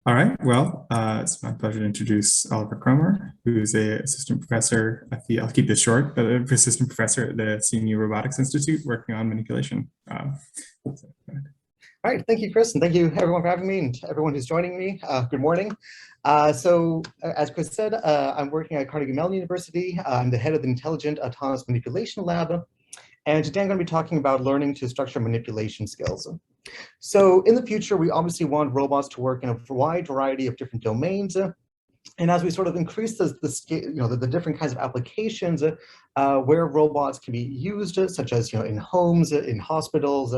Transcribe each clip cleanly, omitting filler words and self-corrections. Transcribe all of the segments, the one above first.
All right, well, it's my pleasure to introduce Oliver Kroemer, who's a assistant professor at the, I'll keep this short, but an assistant professor at the Senior Robotics Institute working on manipulation. All right, thank you, Chris, and thank you everyone for having me and everyone who's joining me. Good morning. As Chris said, I'm working at Carnegie Mellon University. I'm the head of the Intelligent Autonomous Manipulation Lab. And today I'm going to be talking about learning to structure manipulation skills. So in the future, we obviously want robots to work in a wide variety of different domains. And as we sort of increase the scale, the different kinds of applications where robots can be used, such as in homes, in hospitals,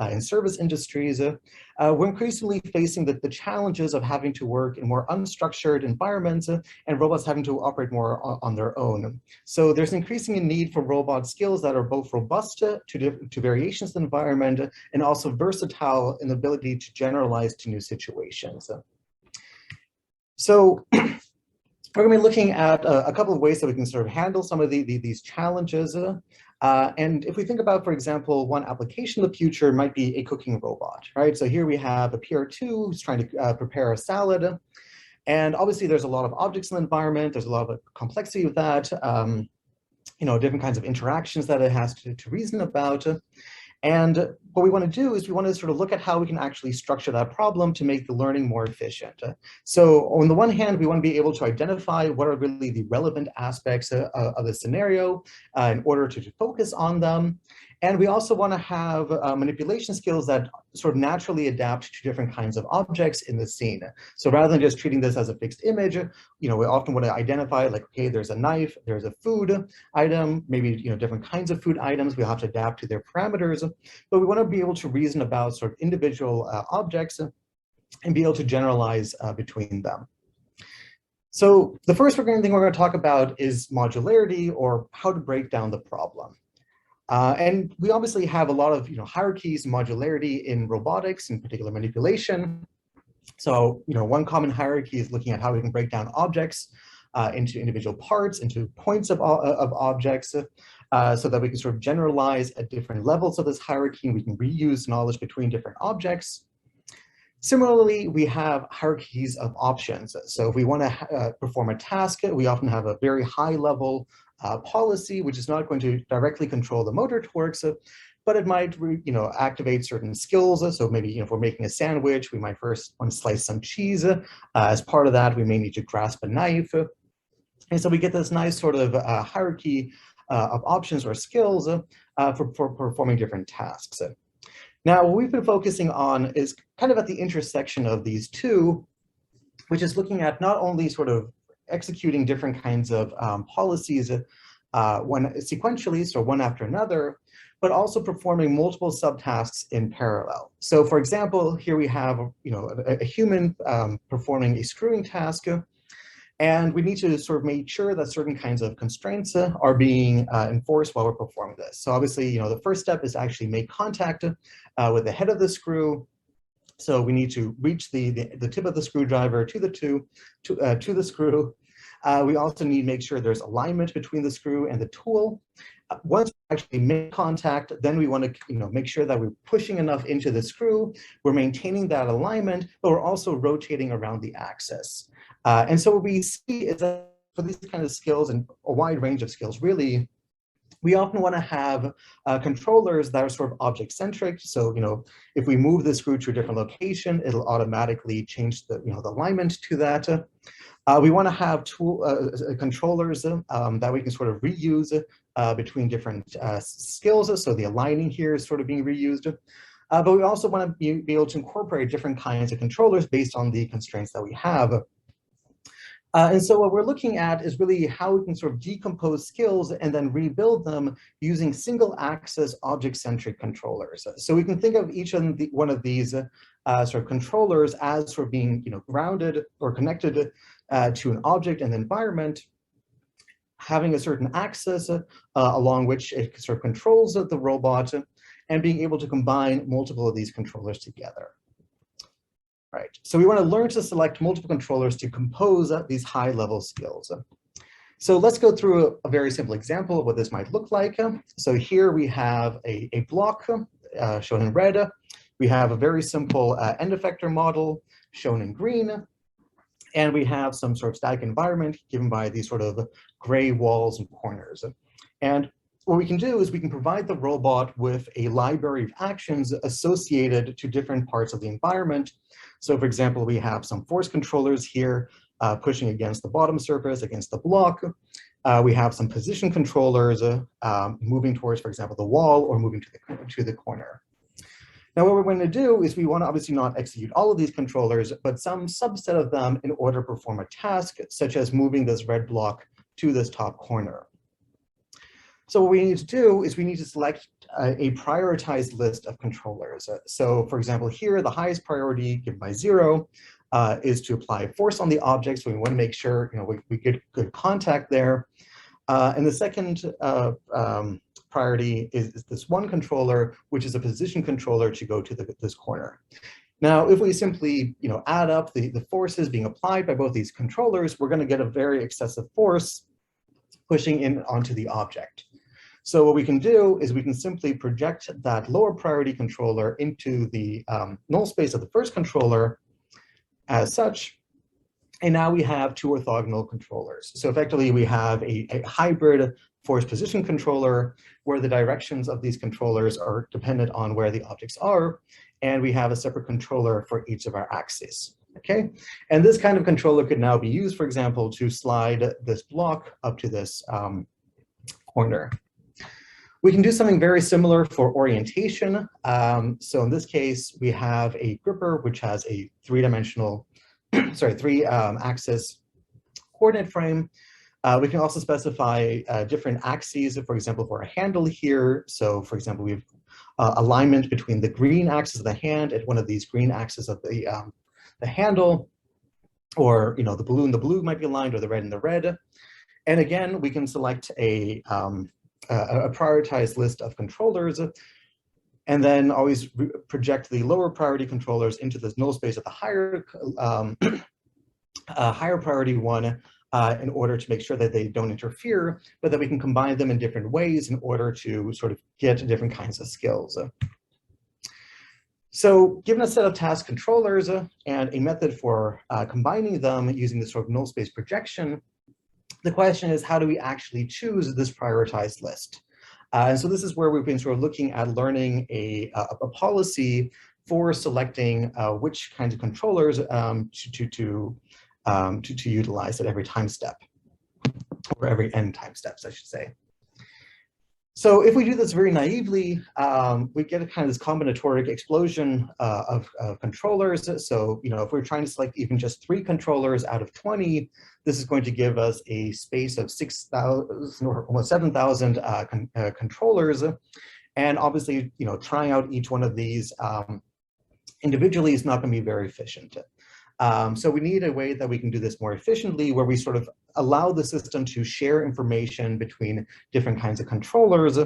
in service industries, we're increasingly facing the challenges of having to work in more unstructured environments and robots having to operate more on their own. So there's an increasing need for robot skills that are both robust to variations in the environment and also versatile in the ability to generalize to new situations. So we're going to be looking at a couple of ways that we can sort of handle some of these challenges. And if we think about, for example, one application in the future might be a cooking robot, right? So here we have a PR2 who's trying to prepare a salad. And obviously there's a lot of objects in the environment. There's a lot of complexity with that, different kinds of interactions that it has to reason about. And what we want to do is we want to sort of look at how we can actually structure that problem to make the learning more efficient. So on the one hand, we want to be able to identify what are really the relevant aspects of the scenario in order to focus on them. And we also want to have manipulation skills that sort of naturally adapt to different kinds of objects in the scene. So rather than just treating this as a fixed image, we often want to identify like, okay, there's a knife, there's a food item, maybe different kinds of food items. We'll have to adapt to their parameters, but we want to be able to reason about sort of individual objects and be able to generalize between them. So the first thing we're going to talk about is modularity, or how to break down the problem. And we obviously have a lot of hierarchies and modularity in robotics, in particular manipulation. So one common hierarchy is looking at how we can break down objects into individual parts, into points of objects, so that we can sort of generalize at different levels of this hierarchy, and we can reuse knowledge between different objects. Similarly, we have hierarchies of options. So if we want to perform a task, we often have a very high level policy, which is not going to directly control the motor torques, but it might activate certain skills. So maybe if we're making a sandwich, we might first want to slice some cheese. As part of that, we may need to grasp a knife. And so we get this nice sort of hierarchy of options or skills for performing different tasks. Now, what we've been focusing on is kind of at the intersection of these two, which is looking at not only sort of executing different kinds of policies sequentially, so one after another, but also performing multiple subtasks in parallel. So for example, here we have a human performing a screwing task, and we need to sort of make sure that certain kinds of constraints are being enforced while we're performing this. So obviously, the first step is actually make contact with the head of the screw. So we need to reach the tip of the screwdriver to the screw. We also need to make sure there's alignment between the screw and the tool. Once we actually make contact, then we want to make sure that we're pushing enough into the screw, we're maintaining that alignment, but we're also rotating around the axis. And so what we see is that for these kind of skills, and a wide range of skills really, we often want to have controllers that are sort of object-centric. So, if we move the screw to a different location, it'll automatically change the alignment to that. We want to have controllers that we can sort of reuse between different skills. So the aligning here is sort of being reused. But we also want to be able to incorporate different kinds of controllers based on the constraints that we have. And so what we're looking at is really how we can sort of decompose skills and then rebuild them using single-axis object-centric controllers. So we can think of each one of these sort of controllers as sort of being grounded or connected to an object and environment, having a certain axis along which it sort of controls the robot, and being able to combine multiple of these controllers together. Right. So we want to learn to select multiple controllers to compose these high-level skills. So let's go through a very simple example of what this might look like. So here we have a block shown in red. We have a very simple end effector model shown in green. And we have some sort of static environment given by these sort of gray walls and corners. And what we can do is we can provide the robot with a library of actions associated to different parts of the environment. So for example, we have some force controllers here pushing against the bottom surface, against the block. We have some position controllers moving towards, for example, the wall or moving to the corner. Now, what we're going to do is we want to obviously not execute all of these controllers, but some subset of them in order to perform a task, such as moving this red block to this top corner. So what we need to do is we need to select a prioritized list of controllers. So for example, here, the highest priority given by 0 is to apply force on the object. So we want to make sure we get good contact there. And the second priority is this one controller, which is a position controller to go to this corner. Now, if we simply add up the forces being applied by both these controllers, we're going to get a very excessive force pushing in onto the object. So what we can do is we can simply project that lower priority controller into the null space of the first controller as such. And now we have two orthogonal controllers. So effectively, we have a hybrid force position controller where the directions of these controllers are dependent on where the objects are. And we have a separate controller for each of our axes. Okay, and this kind of controller could now be used, for example, to slide this block up to this corner. We can do something very similar for orientation. So in this case, we have a gripper, which has a three-dimensional, three-axis coordinate frame. We can also specify different axes, for example, for a handle here. So for example, we have alignment between the green axis of the hand and one of these green axes of the handle, or the blue and the blue might be aligned, or the red and the red. And again, we can select a prioritized list of controllers, and then always project the lower priority controllers into this null space of the higher higher priority one in order to make sure that they don't interfere, but that we can combine them in different ways in order to sort of get different kinds of skills. So given a set of task controllers and a method for combining them using this sort of null space projection, the question is, how do we actually choose this prioritized list? And so this is where we've been sort of looking at learning a policy for selecting which kinds of controllers to utilize at every time step, or every n time steps, I should say. So if we do this very naively, we get a kind of this combinatoric explosion of controllers. So, if we're trying to select even just 3 controllers out of 20, this is going to give us a space of 6,000 or almost 7,000 controllers. And obviously, trying out each one of these individually is not going to be very efficient. So we need a way that we can do this more efficiently, where we sort of allow the system to share information between different kinds of controllers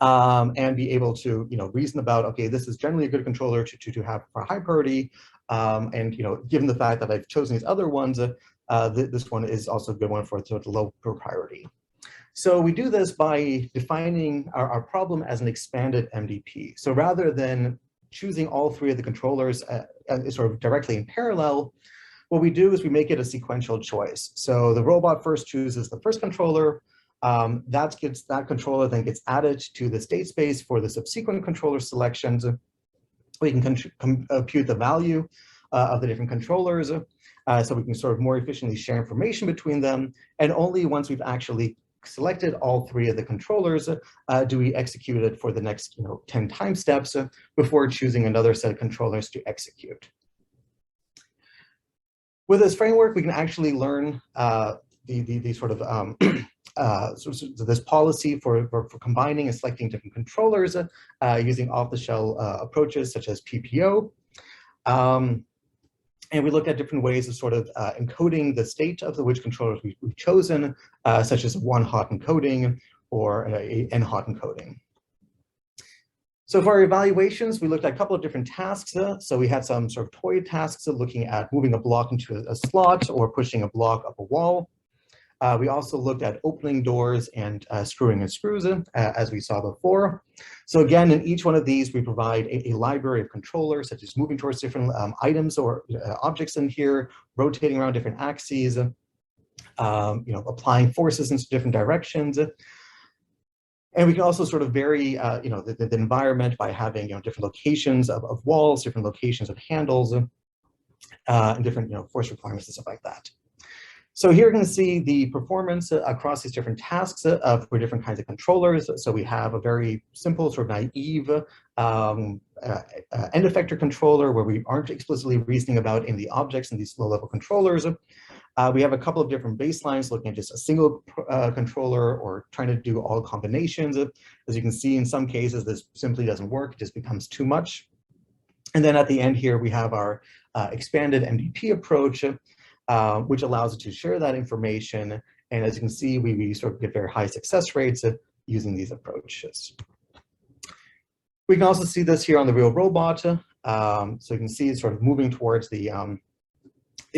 and be able to reason about, okay, this is generally a good controller to have for high priority. And given the fact that I've chosen these other ones, this one is also a good one for sort of low priority. So we do this by defining our problem as an expanded MDP. So rather than choosing all 3 of the controllers sort of directly in parallel, what we do is we make it a sequential choice. So the robot first chooses the first controller. That controller then gets added to the state space for the subsequent controller selections. We can compute the value of the different controllers, so we can sort of more efficiently share information between them. And only once we've actually selected all 3 of the controllers do we execute it for the next 10 time steps before choosing another set of controllers to execute. With this framework, we can actually learn the sort of this policy for combining and selecting different controllers using off-the-shelf approaches such as PPO. And we looked at different ways of sort of encoding the state of which controllers we've chosen, such as one-hot encoding or a n-hot encoding. So for our evaluations, we looked at a couple of different tasks. So we had some sort of toy tasks looking at moving a block into a slot or pushing a block up a wall. We also looked at opening doors and screwing in screws, as we saw before. So again, in each one of these, we provide a library of controllers, such as moving towards different items or objects in here, rotating around different axes, applying forces into different directions. And we can also sort of vary, the environment by having, different locations of walls, different locations of handles, and different, force requirements and stuff like that. So here you can see the performance across these different tasks for different kinds of controllers. So we have a very simple, sort of naive end effector controller where we aren't explicitly reasoning about in the objects in these low-level controllers. We have a couple of different baselines looking at just a single controller or trying to do all combinations. As you can see, in some cases, this simply doesn't work. It just becomes too much. And then at the end here, we have our expanded MDP approach, which allows us to share that information. And as you can see, we sort of get very high success rates using these approaches. We can also see this here on the real robot. So you can see it's sort of moving towards the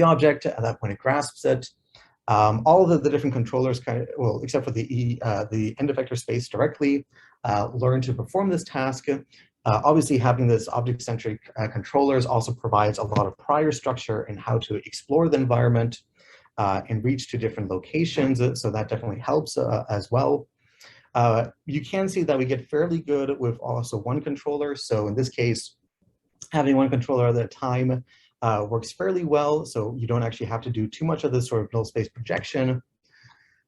object. At that point, it grasps it. All of the different controllers except for the end effector space directly, learn to perform this task. Obviously, having this object-centric controllers also provides a lot of prior structure in how to explore the environment and reach to different locations. So that definitely helps as well. You can see that we get fairly good with also one controller. So in this case, having one controller at a time works fairly well. So you don't actually have to do too much of this sort of null space projection.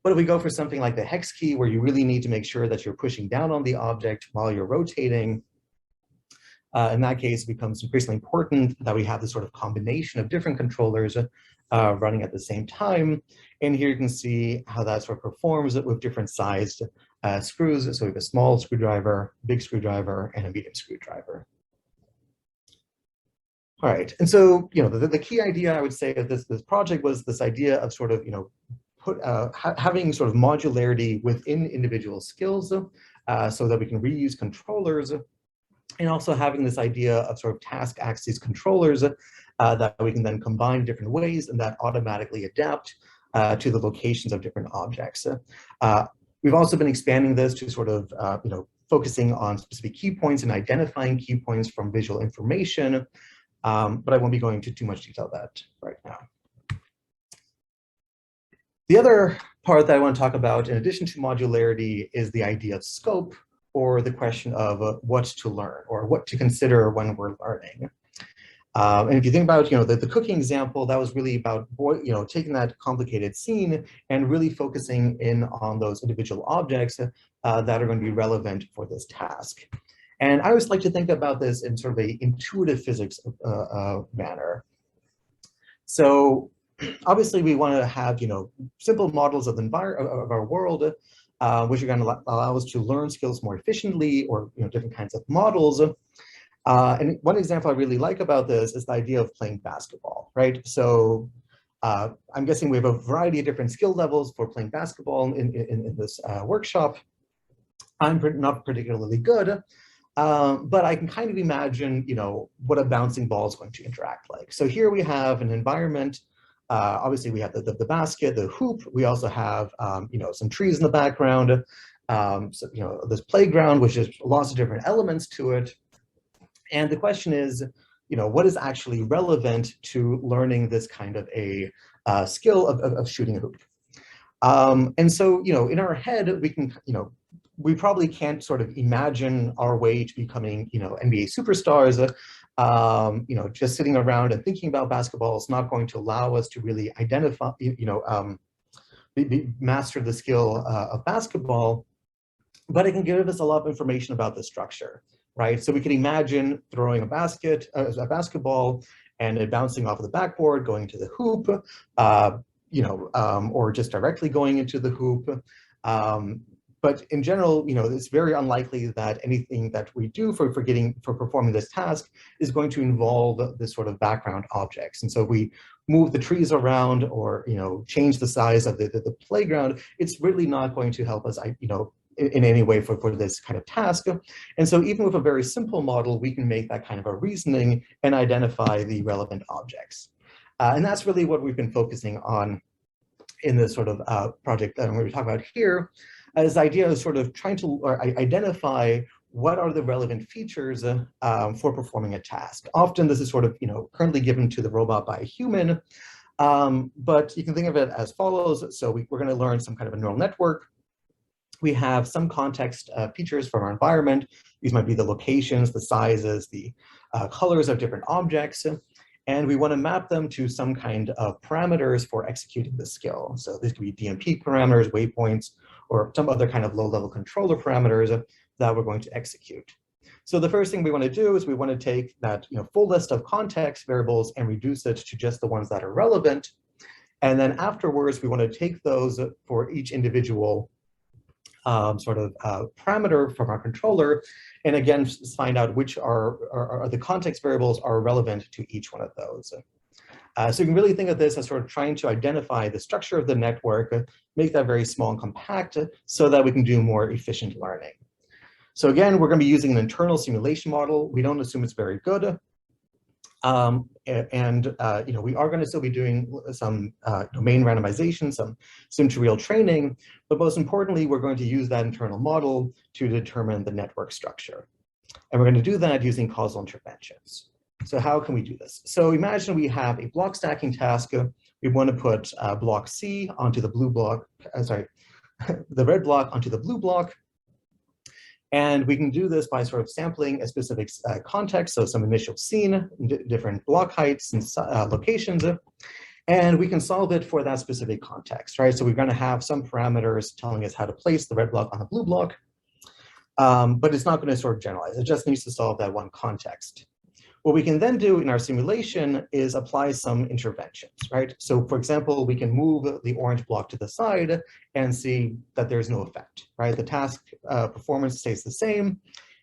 But if we go for something like the hex key, where you really need to make sure that you're pushing down on the object while you're rotating, in that case, it becomes increasingly important that we have this sort of combination of different controllers running at the same time. And here you can see how that sort of performs with different sized screws. So we have a small screwdriver, big screwdriver, and a medium screwdriver. All right, and so the key idea I would say of this project was this idea of sort of having sort of modularity within individual skills, so that we can reuse controllers. And also having this idea of sort of task axis controllers that we can then combine different ways and that automatically adapt to the locations of different objects. We've also been expanding this to sort of, focusing on specific key points and identifying key points from visual information, but I won't be going into too much detail of that right now. The other part that I want to talk about, in addition to modularity, is the idea of scope, or the question of what to learn or what to consider when we're learning. And if you think about, the cooking example, that was really about, taking that complicated scene and really focusing in on those individual objects that are going to be relevant for this task. And I always like to think about this in sort of a intuitive physics manner. So obviously we want to have, simple models of our world, which are going to allow us to learn skills more efficiently, or different kinds of models. And one example I really like about this is the idea of playing basketball, right? So I'm guessing we have a variety of different skill levels for playing basketball in this workshop. I'm not particularly good, but I can kind of imagine, what a bouncing ball is going to interact like. So here we have an environment. Obviously, we have the basket, the hoop. We also have, some trees in the background. So, this playground, which has lots of different elements to it. And the question is, what is actually relevant to learning this kind of a skill of shooting a hoop? And so, in our head, we can, we probably can't sort of imagine our way to becoming, NBA superstars. Just sitting around and thinking about basketball is not going to allow us to really identify, master the skill of basketball, but it can give us a lot of information about the structure, right? So we can imagine throwing a basketball and it bouncing off of the backboard, going into the hoop, or just directly going into the hoop. But in general, it's very unlikely that anything that we do for performing this task is going to involve this sort of background objects. And so if we move the trees around or, change the size of the playground, it's really not going to help us, in any way for this kind of task. And so even with a very simple model, we can make that kind of a reasoning and identify the relevant objects. And that's really what we've been focusing on in this sort of project that I'm going to talk about here, is the idea of sort of trying to identify what are the relevant features for performing a task. Often this is sort of, currently given to the robot by a human, but you can think of it as follows. So we're going to learn some kind of a neural network. We have some context features from our environment. These might be the locations, the sizes, the colors of different objects. And we want to map them to some kind of parameters for executing the skill. So these could be DMP parameters, waypoints, or some other kind of low-level controller parameters that we're going to execute. So the first thing we want to do is we want to take that full list of context variables and reduce it to just the ones that are relevant. And then afterwards, we want to take those for each individual parameter from our controller, and again, find out which are the context variables are relevant to each one of those. So you can really think of this as sort of trying to identify the structure of the network, make that very small and compact so that we can do more efficient learning. So again, we're going to be using an internal simulation model. We don't assume it's very good. We are going to still be doing some domain randomization, some sim-to-real training, but most importantly, we're going to use that internal model to determine the network structure. And we're going to do that using causal interventions. So how can we do this? So imagine we have a block stacking task. We want to put block C onto the blue block, the red block onto the blue block. And we can do this by sort of sampling a specific context, so some initial scene, different block heights and locations, and we can solve it for that specific context, right? So we're going to have some parameters telling us how to place the red block on the blue block, but it's not going to sort of generalize. It just needs to solve that one context. What we can then do in our simulation is apply some interventions, right? So for example, we can move the orange block to the side and see that there's no effect, right? The task performance stays the same,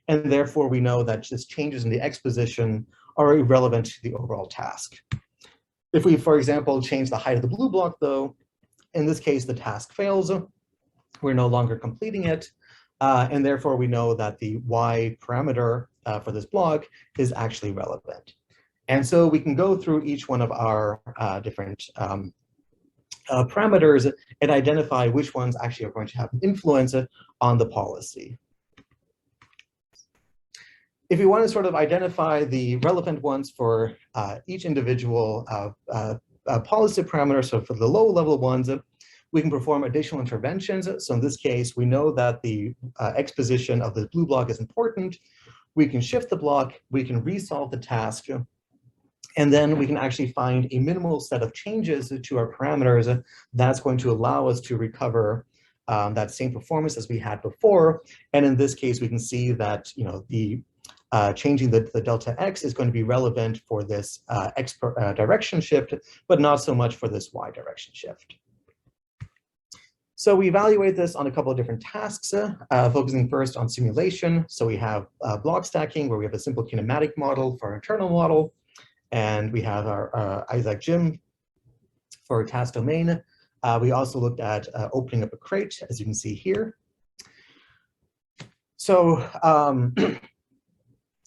and therefore we know that just changes in the X position are irrelevant to the overall task. If we, for example, change the height of the blue block though, in this case, the task fails, we're no longer completing it, and therefore we know that the Y parameter for this block is actually relevant. And so we can go through each one of our different parameters and identify which ones actually are going to have an influence on the policy. If we want to sort of identify the relevant ones for each individual policy parameter, so for the low-level ones, we can perform additional interventions. So in this case, we know that the X position of the blue block is important. We can shift the block, we can resolve the task, and then we can actually find a minimal set of changes to our parameters that's going to allow us to recover that same performance as we had before. And in this case, we can see that changing the delta X is going to be relevant for this X direction shift, but not so much for this Y direction shift. So we evaluate this on a couple of different tasks, focusing first on simulation. So we have block stacking, where we have a simple kinematic model for our internal model, and we have our Isaac Gym for our task domain. We also looked at opening up a crate, as you can see here. So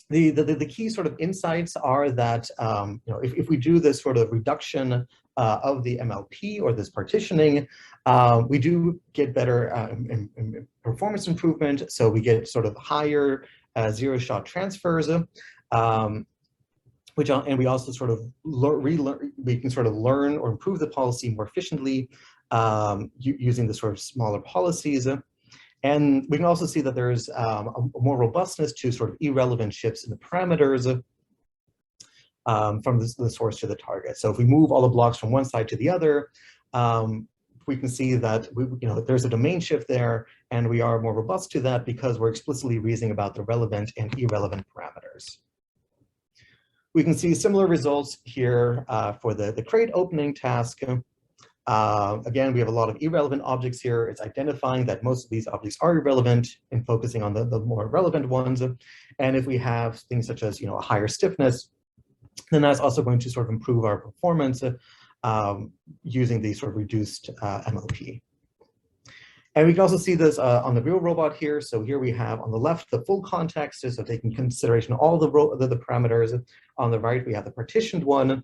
the key sort of insights are that if we do this sort of reduction of the MLP or this partitioning, we do get better performance improvement. So we get sort of higher zero-shot transfers, and we also sort of we can sort of learn or improve the policy more efficiently using the sort of smaller policies. And we can also see that there's a more robustness to sort of irrelevant shifts in the parameters from the source to the target. So if we move all the blocks from one side to the other, we can see that there's a domain shift there, and we are more robust to that because we're explicitly reasoning about the relevant and irrelevant parameters. We can see similar results here for the crate opening task. Again, we have a lot of irrelevant objects here. It's identifying that most of these objects are irrelevant and focusing on the more relevant ones. And if we have things such as a higher stiffness, then that's also going to sort of improve our performance using the sort of reduced MLP. And we can also see this on the real robot here. So here we have on the left the full context, so taking consideration all the parameters. On the right, we have the partitioned one.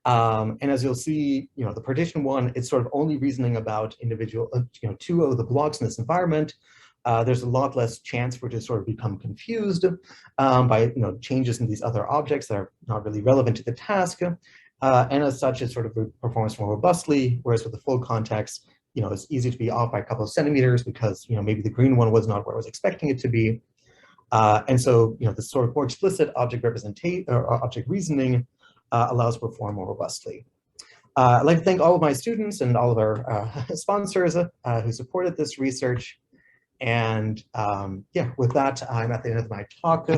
And as you'll see, the partition one, it's sort of only reasoning about individual, two of the blocks in this environment. There's a lot less chance for it to sort of become confused by changes in these other objects that are not really relevant to the task. And as such, it sort of performs more robustly, whereas with the full context, it's easy to be off by a couple of centimeters because maybe the green one was not where I was expecting it to be. And so this sort of more explicit object representation or object reasoning allows to perform more robustly. I'd like to thank all of my students and all of our sponsors who supported this research. And yeah, with that, I'm at the end of my talk.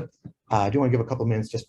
I do want to give a couple minutes just